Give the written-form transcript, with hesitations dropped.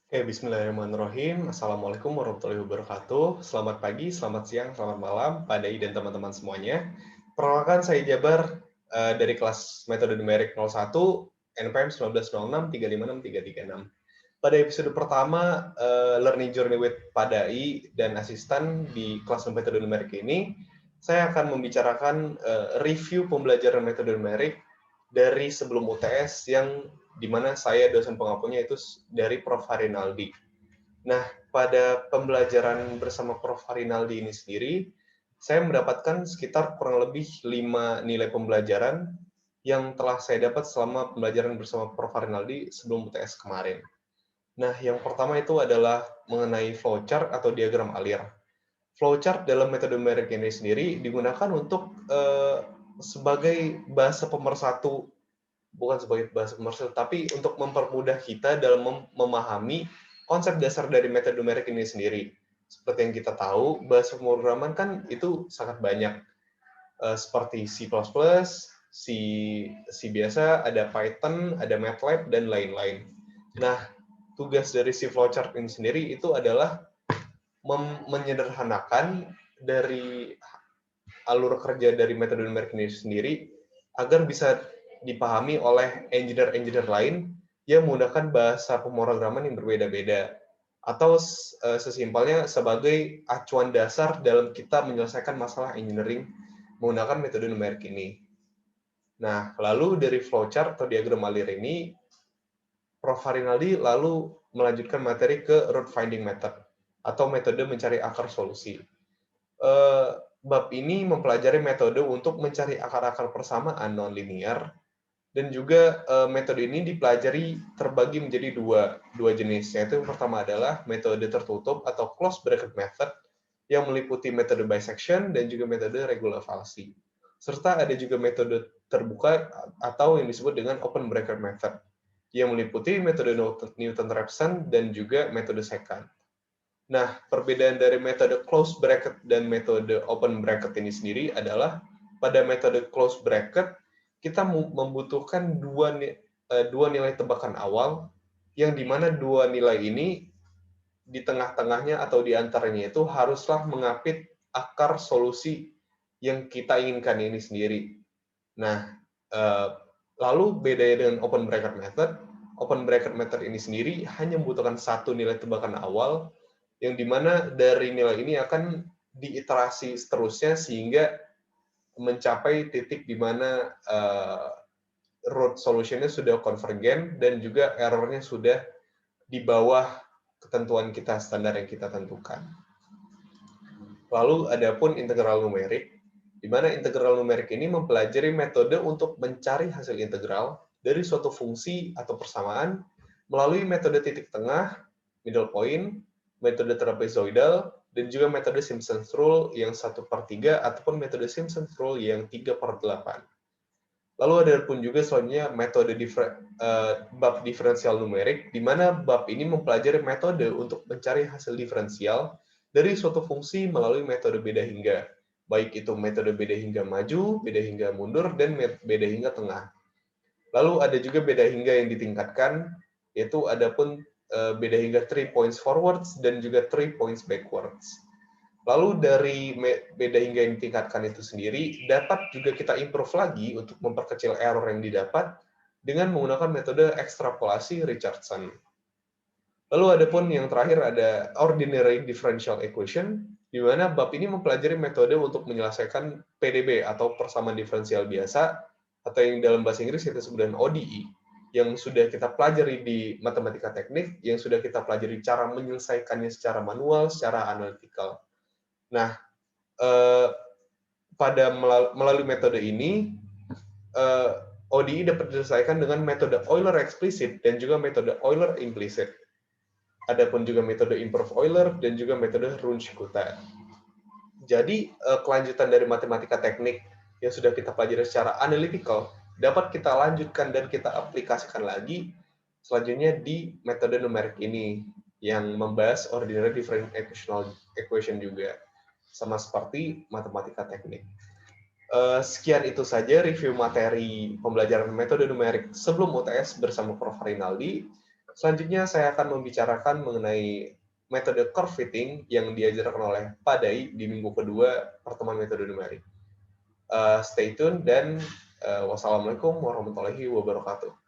Oke, bismillahirrahmanirrahim. Assalamualaikum warahmatullahi wabarakatuh. Selamat pagi, selamat siang, selamat malam, Pak Dai dan teman-teman semuanya. Perkenalkan saya Jabar dari kelas metode numerik 01 NPM 1906356336. Pada episode pertama Learning Journey with Pak Dai dan asisten di kelas metode numerik ini, saya akan membicarakan review pembelajaran metode numerik dari sebelum UTS yang di mana saya dosen pengampunya itu dari Prof. Harinaldi. Nah, pada pembelajaran bersama Prof. Harinaldi ini sendiri, saya mendapatkan sekitar kurang lebih 5 nilai pembelajaran yang telah saya dapat selama pembelajaran bersama Prof. Harinaldi sebelum UTS kemarin. Nah, yang pertama itu adalah mengenai flowchart atau diagram alir. Flowchart dalam metode numerik ini sendiri digunakan untuk sebagai bahasa pemersatu, bukan sebagai bahasa pemersatu, tapi untuk mempermudah kita dalam memahami konsep dasar dari metode numerik ini sendiri. Seperti yang kita tahu, bahasa pemrograman kan itu sangat banyak, seperti C++, C, C biasa, ada Python, ada MATLAB, dan lain-lain. Nah, tugas dari si flowchart ini sendiri itu adalah menyederhanakan dari alur kerja dari metode numerik ini sendiri agar bisa dipahami oleh engineer-engineer lain yang menggunakan bahasa pemrograman yang berbeda-beda, atau sesimpelnya sebagai acuan dasar dalam kita menyelesaikan masalah engineering menggunakan metode numerik ini. Nah, lalu dari flowchart atau diagram alir ini, Prof. Harinaldi lalu melanjutkan materi ke root finding method atau metode mencari akar solusi. Bab ini mempelajari metode untuk mencari akar-akar persamaan non-linear, dan juga metode ini dipelajari terbagi menjadi dua jenis, yaitu yang pertama adalah metode tertutup atau closed bracket method yang meliputi metode bisection dan juga metode regular falsi. Serta ada juga metode terbuka atau yang disebut dengan open bracket method yang meliputi metode Newton-Raphson dan juga metode secant. Nah, perbedaan dari metode closed bracket dan metode open bracket ini sendiri adalah pada metode closed bracket kita membutuhkan dua nilai tebakan awal, yang dimana dua nilai ini di tengah-tengahnya atau di antaranya itu haruslah mengapit akar solusi yang kita inginkan ini sendiri. Nah, lalu bedanya dengan open bracket method ini sendiri hanya membutuhkan satu nilai tebakan awal, yang dimana dari nilai ini akan diiterasi seterusnya sehingga mencapai titik di mana root solutionnya sudah konvergen dan juga errornya sudah di bawah ketentuan kita, standar yang kita tentukan. Lalu adapun integral numerik, di mana integral numerik ini mempelajari metode untuk mencari hasil integral dari suatu fungsi atau persamaan melalui metode titik tengah, middle point, metode trapezoidal, dan juga metode Simpson's Rule yang 1/3 ataupun metode Simpson's Rule yang 3/8. Lalu ada pun juga selanjutnya metode bab diferensial numerik, di mana bab ini mempelajari metode untuk mencari hasil diferensial dari suatu fungsi melalui metode beda hingga, baik itu metode beda hingga maju, beda hingga mundur, dan beda hingga tengah. Lalu ada juga beda hingga yang ditingkatkan, yaitu ada pun beda hingga 3 points forwards dan juga 3 points backwards. Lalu dari beda hingga yang ditingkatkan itu sendiri, dapat juga kita improve lagi untuk memperkecil error yang didapat dengan menggunakan metode ekstrapolasi Richardson. Lalu ada pun yang terakhir ada ordinary differential equation, di mana bab ini mempelajari metode untuk menyelesaikan PDB atau persamaan diferensial biasa, atau yang dalam bahasa Inggris kita sebut dengan ODE, yang sudah kita pelajari di matematika teknik, yang sudah kita pelajari cara menyelesaikannya secara manual, secara analytical. Nah, pada melalui metode ini, ODE dapat diselesaikan dengan metode Euler explicit dan juga metode Euler implicit. Adapun juga metode improve Euler dan juga metode Runge-Kutta. Jadi, kelanjutan dari matematika teknik yang sudah kita pelajari secara analytical dapat kita lanjutkan dan kita aplikasikan lagi selanjutnya di metode numerik ini yang membahas ordinary differential equation juga, sama seperti matematika teknik. Sekian itu saja review materi pembelajaran metode numerik sebelum UTS bersama Prof. Harinaldi. Selanjutnya saya akan membicarakan mengenai metode curve fitting yang diajarkan oleh Pak Dai di minggu kedua pertemuan metode numerik. Stay tune dan wassalamualaikum warahmatullahi wabarakatuh.